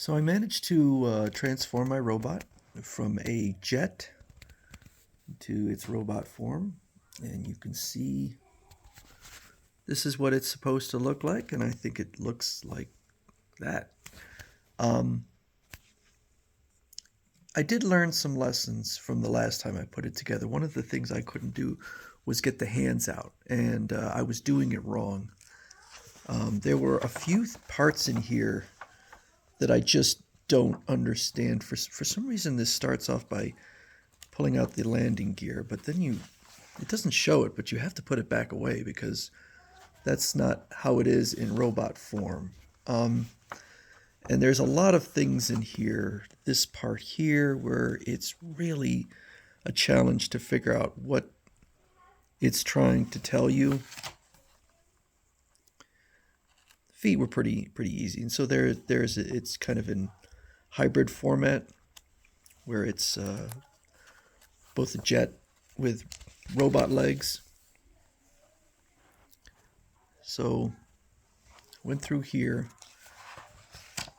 So I managed to transform my robot from a jet to its robot form, and you can see this is what it's supposed to look like, and I think it looks like that. Um, I did learn some lessons from the last time I put it together. One of the things I couldn't do was get the hands out, and I was doing it wrong. There were a few parts in here that I just don't understand. For some reason, this starts off by pulling out the landing gear, but then it doesn't show it, but you have to put it back away because that's not how it is in robot form. And there's a lot of things in here, this part here, where it's really a challenge to figure out what it's trying to tell you. Feet were pretty easy, and so it's kind of in hybrid format where it's both a jet with robot legs. So went through here,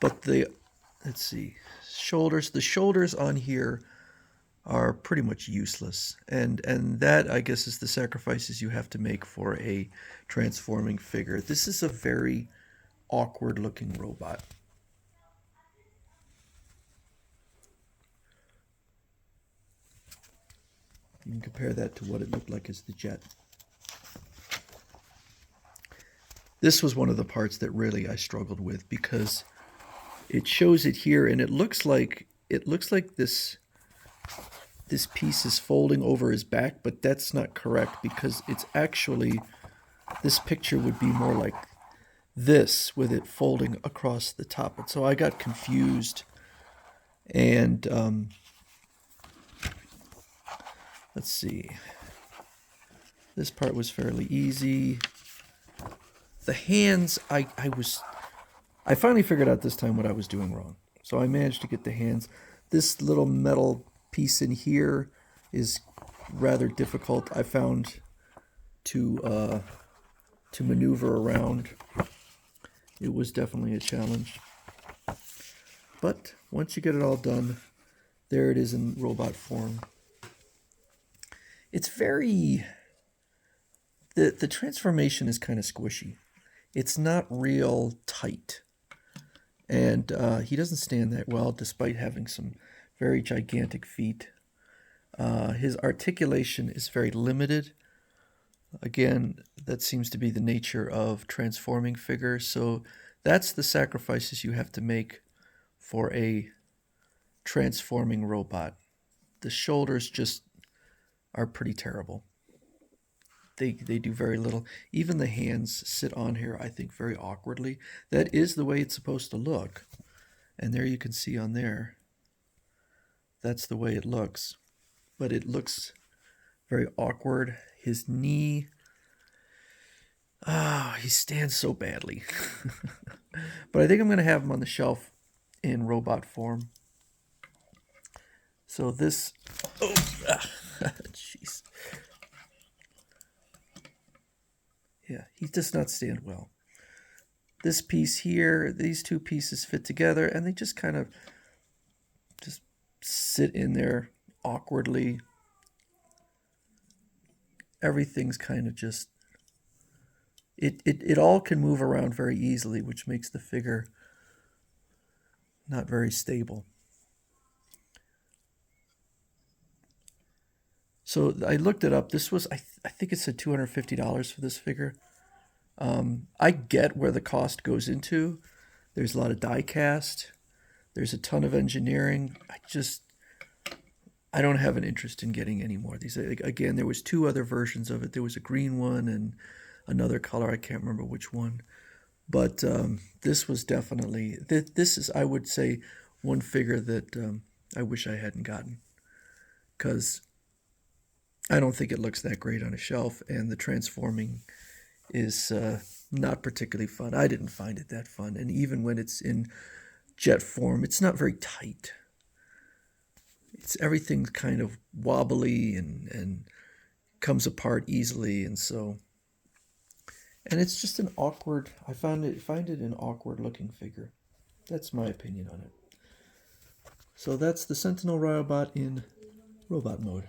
but let's see, the shoulders on here are pretty much useless, and that, I guess, is the sacrifices you have to make for a transforming figure. This is a very awkward looking robot. You can compare that to what it looked like as the jet. This was one of the parts that really I struggled with because it shows it here, and it looks like this piece is folding over his back, but that's not correct because it's actually, this picture would be more like this with it folding across the top. And so I got confused, and let's see. This part was fairly easy. The hands, I finally figured out this time what I was doing wrong. So I managed to get the hands. This little metal piece in here is rather difficult, I found, to maneuver around. It was definitely a challenge. But once you get it all done, there it is in robot form. It's very... The transformation is kind of squishy. It's not real tight. And he doesn't stand that well, despite having some very gigantic feet. His articulation is very limited. Again, that seems to be the nature of transforming figures. So that's the sacrifices you have to make for a transforming robot. The shoulders just are pretty terrible. They do very little. Even the hands sit on here, I think, very awkwardly. That is the way it's supposed to look. And there you can see on there, that's the way it looks. But it looks very awkward. His knee, he stands so badly. But I think I'm going to have him on the shelf in robot form. So this, jeez. Yeah, he does not stand well. This piece here, these two pieces fit together, and they just kind of just sit in there awkwardly. Everything's kind of just... It all can move around very easily, which makes the figure not very stable. So I looked it up. This was, I think it said $250 for this figure. I get where the cost goes into. There's a lot of die cast. There's a ton of engineering. I don't have an interest in getting any more of these. Again, there was two other versions of it. There was a green one and another color. I can't remember which one. But this was definitely, this is, I would say, one figure that I wish I hadn't gotten. Because I don't think it looks that great on a shelf, and the transforming is not particularly fun. I didn't find it that fun, and even when it's in jet form, it's not very tight. Everything's kind of wobbly and comes apart easily, and it's just an awkward. I find it an awkward looking figure. That's my opinion on it. So that's the Sentinel RIOBOT in robot mode.